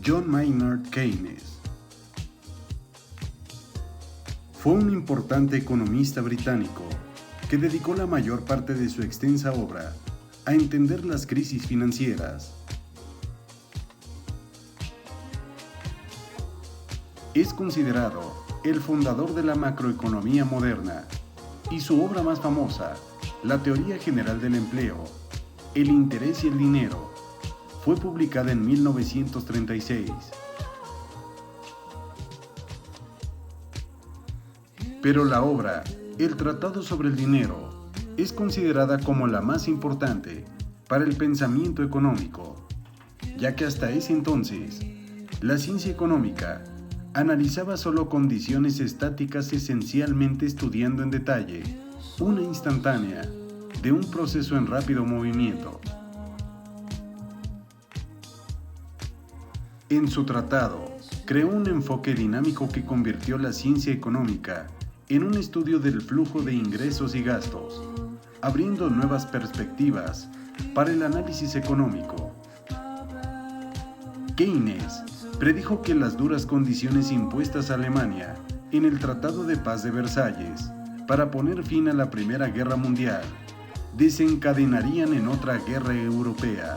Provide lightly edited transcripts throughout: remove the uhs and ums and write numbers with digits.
John Maynard Keynes. Fue un importante economista británico que dedicó la mayor parte de su extensa obra a entender las crisis financieras. Es considerado el fundador de la macroeconomía moderna y su obra más famosa, La teoría general del empleo, el interés y el dinero, fue publicada en 1936. Pero la obra, El Tratado sobre el Dinero, es considerada como la más importante para el pensamiento económico, ya que hasta ese entonces, la ciencia económica analizaba solo condiciones estáticas, esencialmente estudiando en detalle una instantánea de un proceso en rápido movimiento. En su tratado, creó un enfoque dinámico que convirtió la ciencia económica en un estudio del flujo de ingresos y gastos, abriendo nuevas perspectivas para el análisis económico. Keynes predijo que las duras condiciones impuestas a Alemania en el Tratado de Paz de Versalles para poner fin a la Primera Guerra Mundial desencadenarían en otra guerra europea.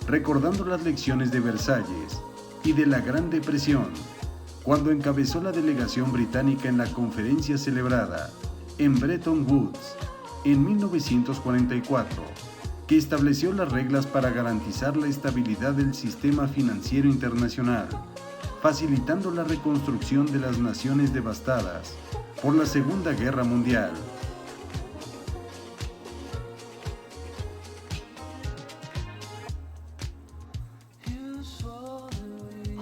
Recordando las lecciones de Versalles y de la Gran Depresión, cuando encabezó la delegación británica en la conferencia celebrada en Bretton Woods en 1944, que estableció las reglas para garantizar la estabilidad del sistema financiero internacional, facilitando la reconstrucción de las naciones devastadas por la Segunda Guerra Mundial.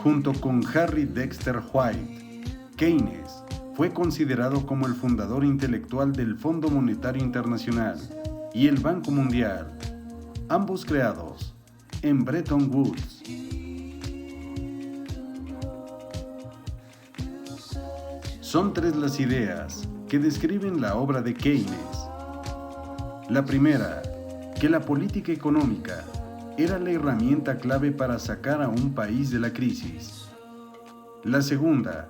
Junto con Harry Dexter White, Keynes fue considerado como el fundador intelectual del Fondo Monetario Internacional y el Banco Mundial, ambos creados en Bretton Woods. Son tres las ideas que describen la obra de Keynes. La primera, que la política económica era la herramienta clave para sacar a un país de la crisis. La segunda,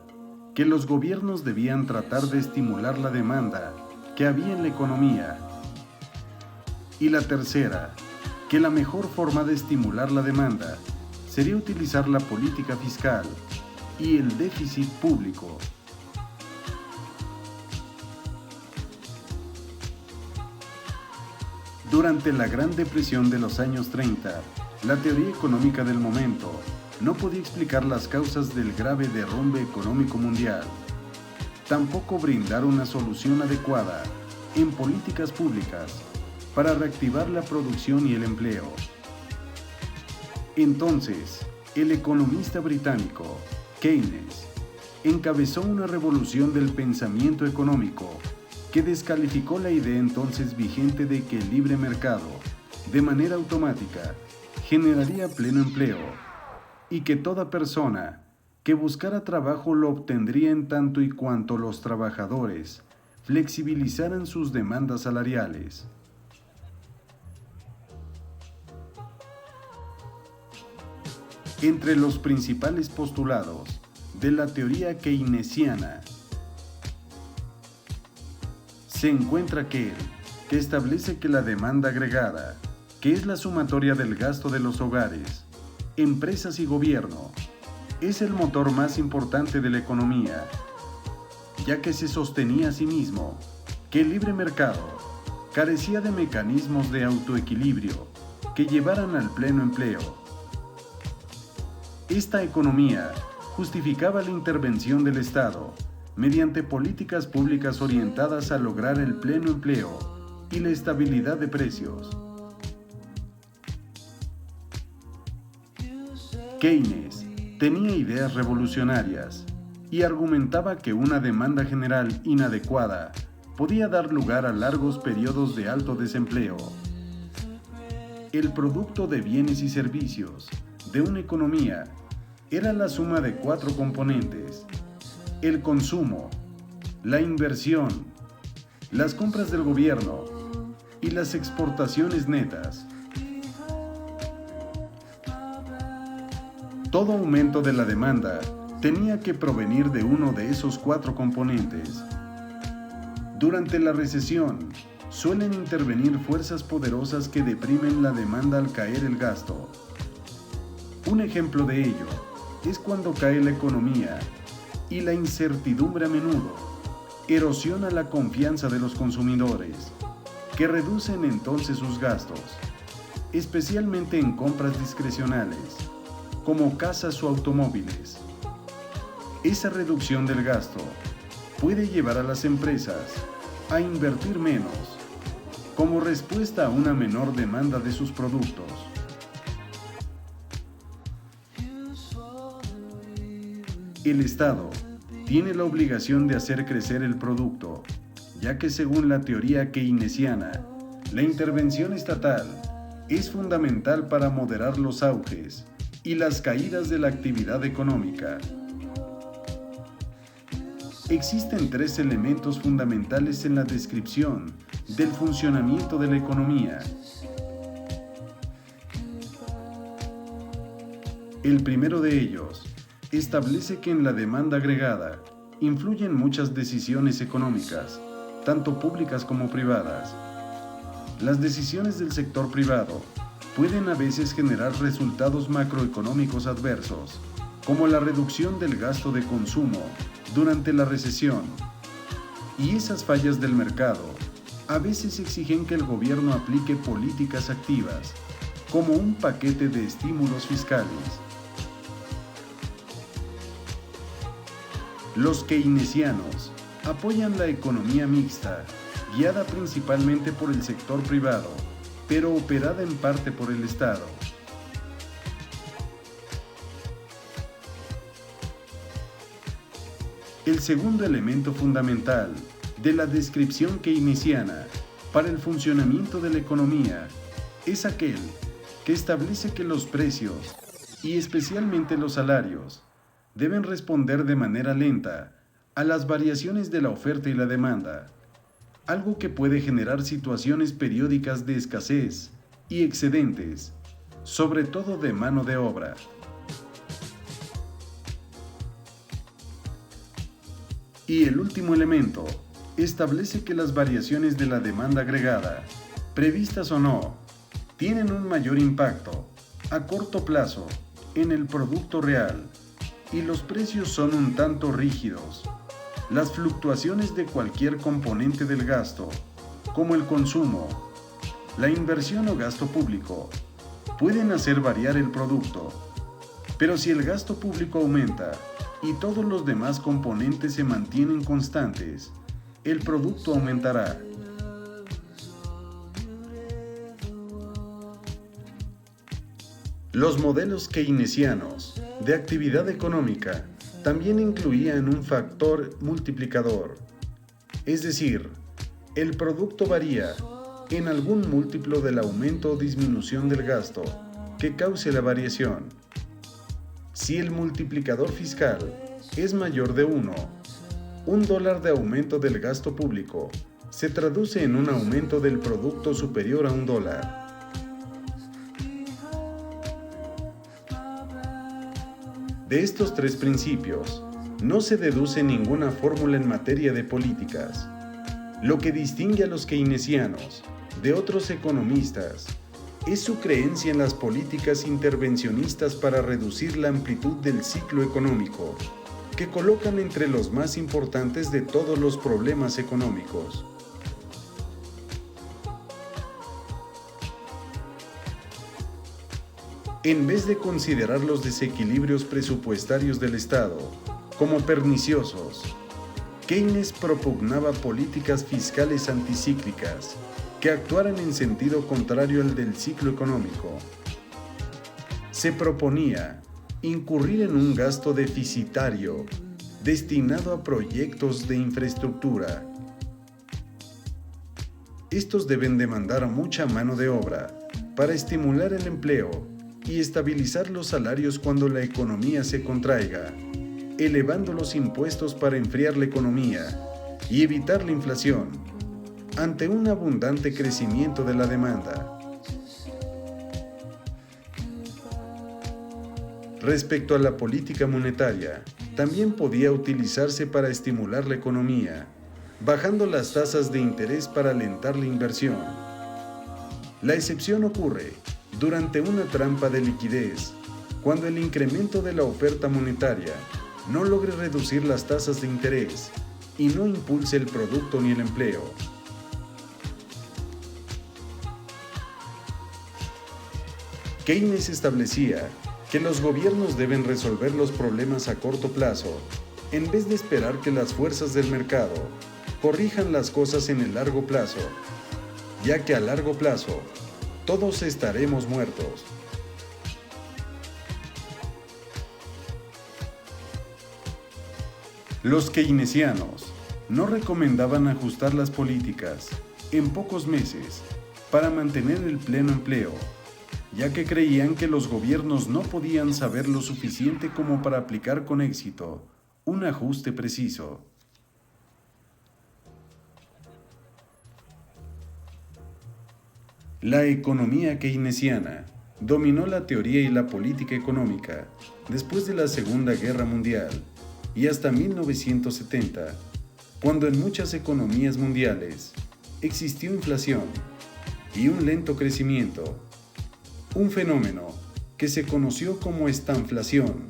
que los gobiernos debían tratar de estimular la demanda que había en la economía. Y la tercera, que la mejor forma de estimular la demanda sería utilizar la política fiscal y el déficit público. Durante la Gran Depresión de los años 30, la teoría económica del momento no podía explicar las causas del grave derrumbe económico mundial. Tampoco brindar una solución adecuada en políticas públicas para reactivar la producción y el empleo. Entonces, el economista británico Keynes encabezó una revolución del pensamiento económico que descalificó la idea entonces vigente de que el libre mercado, de manera automática, generaría pleno empleo y que toda persona que buscara trabajo lo obtendría en tanto y cuanto los trabajadores flexibilizaran sus demandas salariales. Entre los principales postulados de la teoría keynesiana se encuentra aquel que establece que la demanda agregada, que es la sumatoria del gasto de los hogares, empresas y gobierno, es el motor más importante de la economía, ya que se sostenía a sí mismo que el libre mercado carecía de mecanismos de autoequilibrio que llevaran al pleno empleo. Esta economía justificaba la intervención del Estado mediante políticas públicas orientadas a lograr el pleno empleo y la estabilidad de precios. Keynes tenía ideas revolucionarias y argumentaba que una demanda general inadecuada podía dar lugar a largos periodos de alto desempleo. El producto de bienes y servicios de una economía era la suma de 4 componentes: el consumo, la inversión, las compras del gobierno y las exportaciones netas. Todo aumento de la demanda tenía que provenir de uno de esos 4 componentes. Durante la recesión, suelen intervenir fuerzas poderosas que deprimen la demanda al caer el gasto. Un ejemplo de ello es cuando cae la economía y la incertidumbre a menudo erosiona la confianza de los consumidores, que reducen entonces sus gastos, especialmente en compras discrecionales, como casas o automóviles. Esa reducción del gasto puede llevar a las empresas a invertir menos, como respuesta a una menor demanda de sus productos. El Estado tiene la obligación de hacer crecer el producto, ya que según la teoría keynesiana, la intervención estatal es fundamental para moderar los auges y las caídas de la actividad económica. Existen 3 elementos fundamentales en la descripción del funcionamiento de la economía. El primero de ellos establece que en la demanda agregada influyen muchas decisiones económicas, tanto públicas como privadas. Las decisiones del sector privado pueden a veces generar resultados macroeconómicos adversos, como la reducción del gasto de consumo durante la recesión. Y esas fallas del mercado a veces exigen que el gobierno aplique políticas activas, como un paquete de estímulos fiscales. Los keynesianos apoyan la economía mixta, guiada principalmente por el sector privado, pero operada en parte por el Estado. El segundo elemento fundamental de la descripción keynesiana para el funcionamiento de la economía es aquel que establece que los precios, y especialmente los salarios, deben responder de manera lenta a las variaciones de la oferta y la demanda, algo que puede generar situaciones periódicas de escasez y excedentes, sobre todo de mano de obra. Y el último elemento establece que las variaciones de la demanda agregada, previstas o no, tienen un mayor impacto a corto plazo en el producto real y los precios son un tanto rígidos. Las fluctuaciones de cualquier componente del gasto, como el consumo, la inversión o gasto público, pueden hacer variar el producto. Pero si el gasto público aumenta y todos los demás componentes se mantienen constantes, el producto aumentará. Los modelos keynesianos de actividad económica también incluían un factor multiplicador, es decir, el producto varía en algún múltiplo del aumento o disminución del gasto que cause la variación. Si el multiplicador fiscal es mayor de 1, $1 de aumento del gasto público se traduce en un aumento del producto superior a $1. De estos 3 principios, no se deduce ninguna fórmula en materia de políticas. Lo que distingue a los keynesianos de otros economistas es su creencia en las políticas intervencionistas para reducir la amplitud del ciclo económico, que colocan entre los más importantes de todos los problemas económicos. En vez de considerar los desequilibrios presupuestarios del Estado como perniciosos, Keynes propugnaba políticas fiscales anticíclicas que actuaran en sentido contrario al del ciclo económico. Se proponía incurrir en un gasto deficitario destinado a proyectos de infraestructura. Estos deben demandar mucha mano de obra para estimular el empleo y estabilizar los salarios cuando la economía se contraiga, elevando los impuestos para enfriar la economía y evitar la inflación ante un abundante crecimiento de la demanda. Respecto a la política monetaria, también podía utilizarse para estimular la economía, bajando las tasas de interés para alentar la inversión. La excepción ocurre durante una trampa de liquidez, cuando el incremento de la oferta monetaria no logre reducir las tasas de interés y no impulse el producto ni el empleo. Keynes establecía que los gobiernos deben resolver los problemas a corto plazo, en vez de esperar que las fuerzas del mercado corrijan las cosas en el largo plazo, ya que a largo plazo todos estaremos muertos. Los keynesianos no recomendaban ajustar las políticas en pocos meses para mantener el pleno empleo, ya que creían que los gobiernos no podían saber lo suficiente como para aplicar con éxito un ajuste preciso. La economía keynesiana dominó la teoría y la política económica después de la Segunda Guerra Mundial y hasta 1970, cuando en muchas economías mundiales existió inflación y un lento crecimiento, un fenómeno que se conoció como estanflación.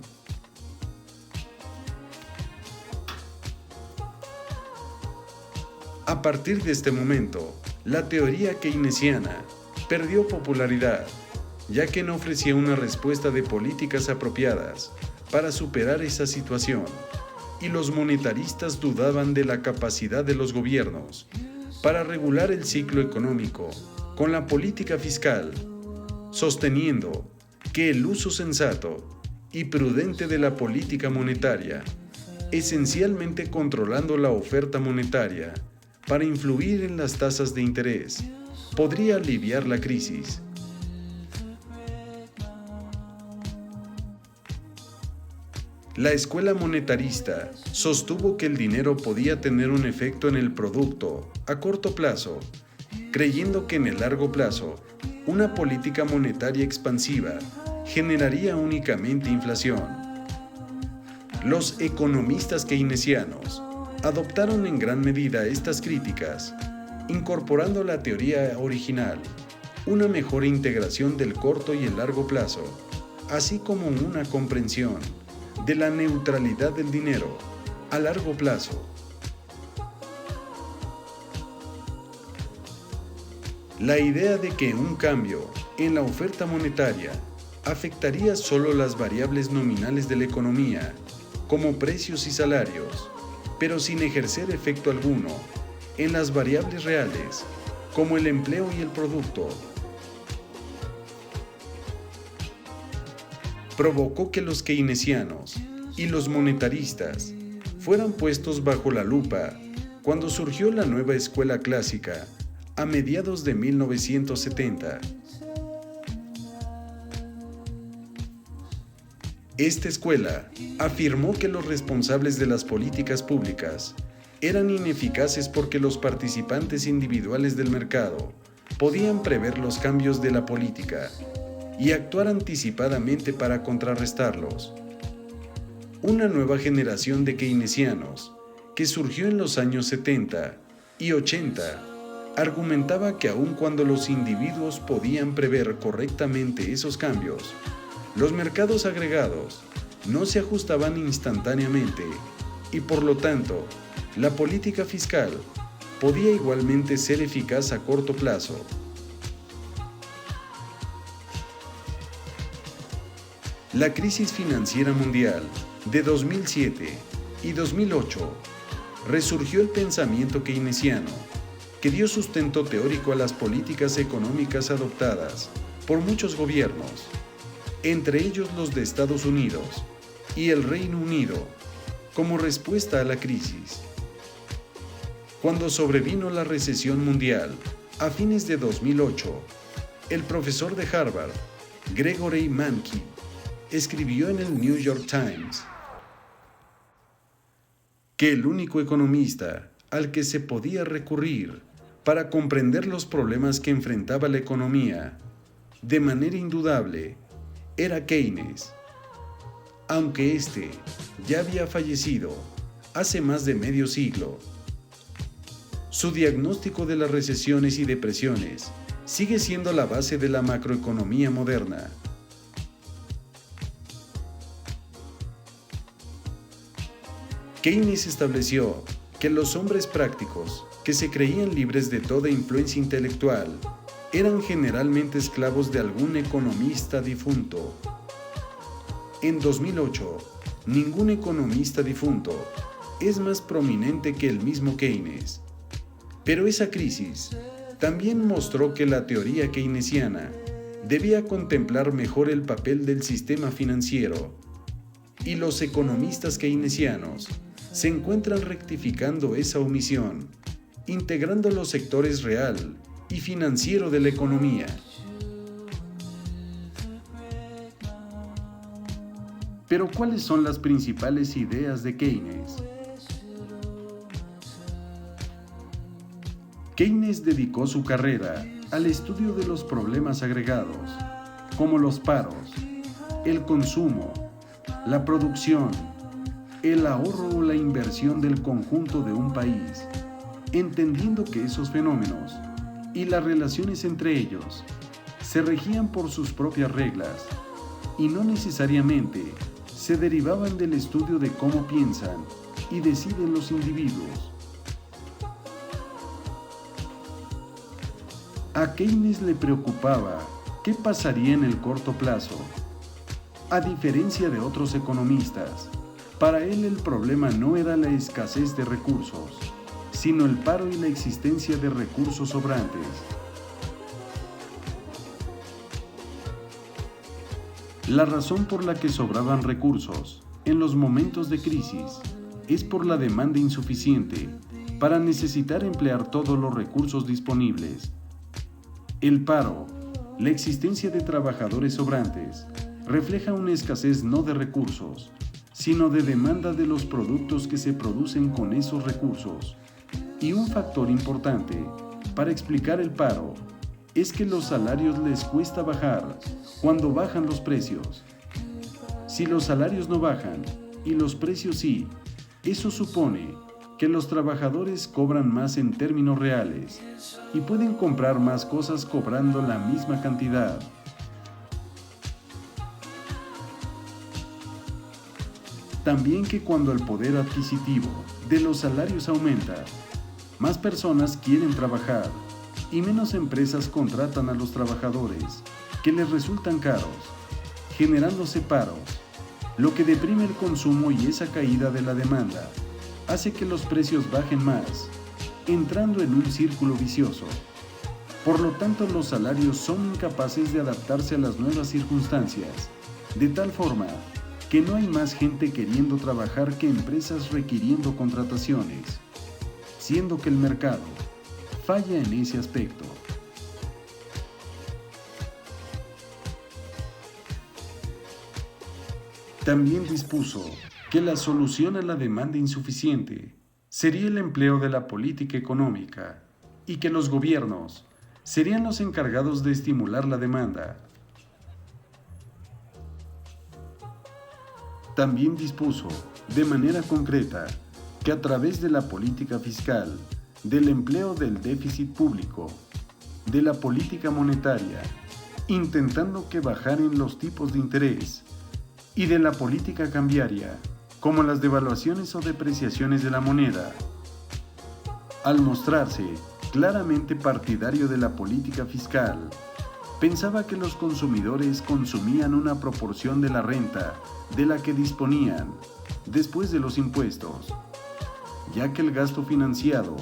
A partir de este momento, la teoría keynesiana perdió popularidad, ya que no ofrecía una respuesta de políticas apropiadas para superar esa situación, y los monetaristas dudaban de la capacidad de los gobiernos para regular el ciclo económico con la política fiscal, sosteniendo que el uso sensato y prudente de la política monetaria, esencialmente controlando la oferta monetaria para influir en las tasas de interés, podría aliviar la crisis. La escuela monetarista sostuvo que el dinero podía tener un efecto en el producto a corto plazo, creyendo que en el largo plazo una política monetaria expansiva generaría únicamente inflación. Los economistas keynesianos adoptaron en gran medida estas críticas, incorporando la teoría original, una mejor integración del corto y el largo plazo, así como una comprensión de la neutralidad del dinero a largo plazo. La idea de que un cambio en la oferta monetaria afectaría solo las variables nominales de la economía, como precios y salarios, pero sin ejercer efecto alguno en las variables reales, como el empleo y el producto, provocó que los keynesianos y los monetaristas fueran puestos bajo la lupa cuando surgió la nueva escuela clásica a mediados de 1970. Esta escuela afirmó que los responsables de las políticas públicas eran ineficaces porque los participantes individuales del mercado podían prever los cambios de la política y actuar anticipadamente para contrarrestarlos. Una nueva generación de keynesianos, que surgió en los años 70 y 80, argumentaba que aun cuando los individuos podían prever correctamente esos cambios, los mercados agregados no se ajustaban instantáneamente y por lo tanto, la política fiscal podía igualmente ser eficaz a corto plazo. La crisis financiera mundial de 2007 y 2008 resurgió el pensamiento keynesiano, que dio sustento teórico a las políticas económicas adoptadas por muchos gobiernos, entre ellos los de Estados Unidos y el Reino Unido, como respuesta a la crisis. Cuando sobrevino la recesión mundial a fines de 2008, el profesor de Harvard, Gregory Mankiw, escribió en el New York Times que el único economista al que se podía recurrir para comprender los problemas que enfrentaba la economía de manera indudable era Keynes. aunque éste ya había fallecido hace más de medio siglo. Su diagnóstico de las recesiones y depresiones sigue siendo la base de la macroeconomía moderna. Keynes estableció que los hombres prácticos, que se creían libres de toda influencia intelectual, eran generalmente esclavos de algún economista difunto. En 2008, ningún economista difunto es más prominente que el mismo Keynes. Pero esa crisis también mostró que la teoría keynesiana debía contemplar mejor el papel del sistema financiero, y los economistas keynesianos se encuentran rectificando esa omisión, integrando los sectores real y financiero de la economía. Pero ¿cuáles son las principales ideas de Keynes? Keynes dedicó su carrera al estudio de los problemas agregados, como los paros, el consumo, la producción, el ahorro o la inversión del conjunto de un país, entendiendo que esos fenómenos y las relaciones entre ellos se regían por sus propias reglas y no necesariamente se derivaban del estudio de cómo piensan y deciden los individuos. A Keynes le preocupaba qué pasaría en el corto plazo. A diferencia de otros economistas, para él el problema no era la escasez de recursos, sino el paro y la existencia de recursos sobrantes. La razón por la que sobraban recursos en los momentos de crisis es por la demanda insuficiente para necesitar emplear todos los recursos disponibles. El paro, la existencia de trabajadores sobrantes, refleja una escasez no de recursos, sino de demanda de los productos que se producen con esos recursos. Y un factor importante para explicar el paro es que los salarios les cuesta bajar cuando bajan los precios. Si los salarios no bajan y los precios sí, eso supone que los trabajadores cobran más en términos reales y pueden comprar más cosas cobrando la misma cantidad. También que cuando el poder adquisitivo de los salarios aumenta, más personas quieren trabajar y menos empresas contratan a los trabajadores, que les resultan caros, generándose paros, lo que deprime el consumo, y esa caída de la demanda hace que los precios bajen más, entrando en un círculo vicioso. Por lo tanto, los salarios son incapaces de adaptarse a las nuevas circunstancias, de tal forma que no hay más gente queriendo trabajar que empresas requiriendo contrataciones, siendo que el mercado falla en ese aspecto. También dispuso que la solución a la demanda insuficiente sería el empleo de la política económica y que los gobiernos serían los encargados de estimular la demanda. También dispuso, de manera concreta, que a través de la política fiscal, del empleo del déficit público, de la política monetaria, intentando que bajaran los tipos de interés, y de la política cambiaria, como las devaluaciones o depreciaciones de la moneda. Al mostrarse claramente partidario de la política fiscal, pensaba que los consumidores consumían una proporción de la renta de la que disponían después de los impuestos, ya que el gasto financiado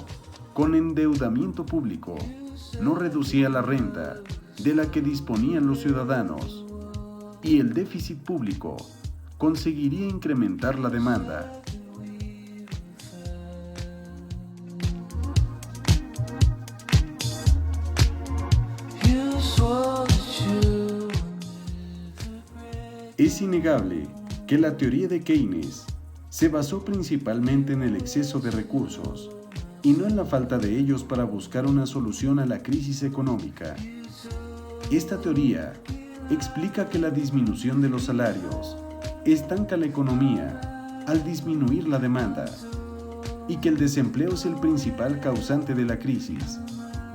con endeudamiento público no reducía la renta de la que disponían los ciudadanos, y el déficit público conseguiría incrementar la demanda. Es innegable que la teoría de Keynes se basó principalmente en el exceso de recursos y no en la falta de ellos para buscar una solución a la crisis económica. Esta teoría explica que la disminución de los salarios estanca la economía al disminuir la demanda y que el desempleo es el principal causante de la crisis,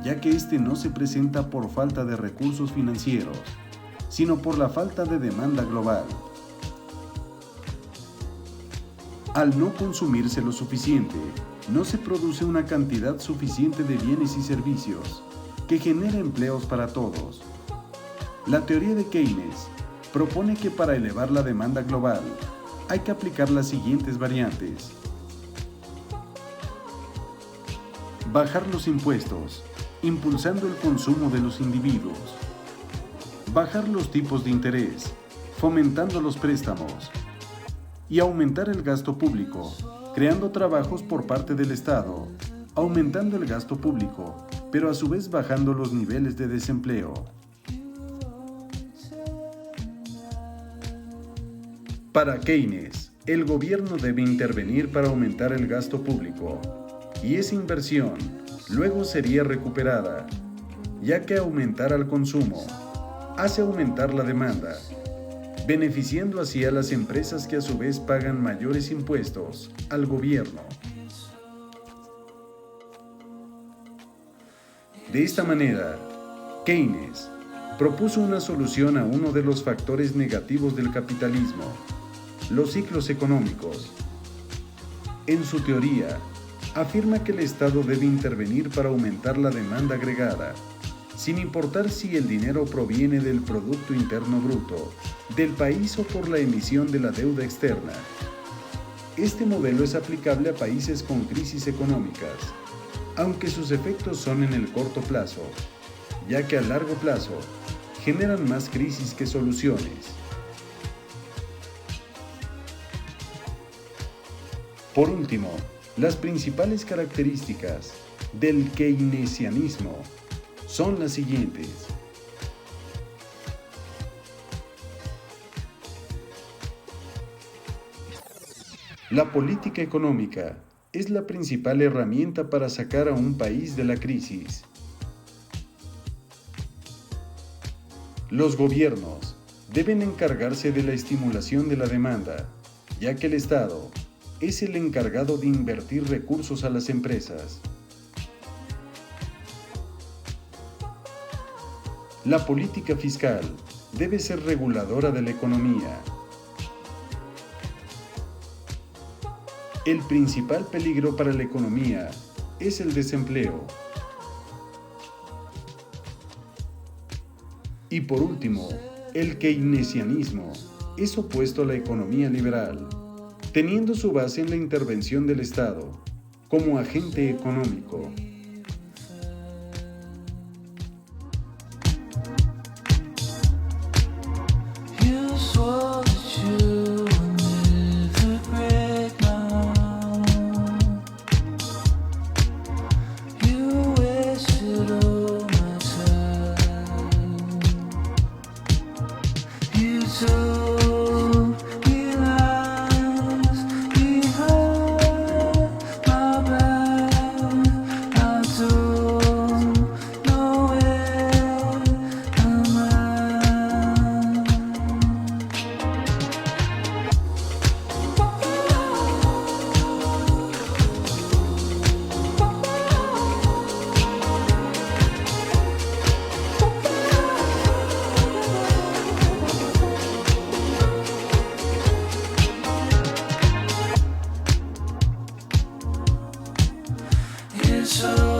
ya que este no se presenta por falta de recursos financieros, sino por la falta de demanda global. Al no consumirse lo suficiente, no se produce una cantidad suficiente de bienes y servicios que genere empleos para todos. La teoría de Keynes propone que para elevar la demanda global hay que aplicar las siguientes variantes. Bajar los impuestos, impulsando el consumo de los individuos. Bajar los tipos de interés, fomentando los préstamos. Y aumentar el gasto público, creando trabajos por parte del Estado, aumentando el gasto público, pero a su vez bajando los niveles de desempleo. Para Keynes, el gobierno debe intervenir para aumentar el gasto público, y esa inversión luego sería recuperada, ya que aumentar el consumo hace aumentar la demanda, beneficiando así a las empresas que a su vez pagan mayores impuestos al gobierno. De esta manera, Keynes propuso una solución a uno de los factores negativos del capitalismo, los ciclos económicos. En su teoría, afirma que el Estado debe intervenir para aumentar la demanda agregada, sin importar si el dinero proviene del Producto Interno Bruto, del país o por la emisión de la deuda externa. Este modelo es aplicable a países con crisis económicas, aunque sus efectos son en el corto plazo, ya que a largo plazo generan más crisis que soluciones. Por último, las principales características del keynesianismo son las siguientes. La política económica es la principal herramienta para sacar a un país de la crisis. Los gobiernos deben encargarse de la estimulación de la demanda, ya que el Estado es el encargado de invertir recursos a las empresas. La política fiscal debe ser reguladora de la economía. El principal peligro para la economía es el desempleo. Y por último, el keynesianismo es opuesto a la economía liberal, teniendo su base en la intervención del Estado como agente económico. So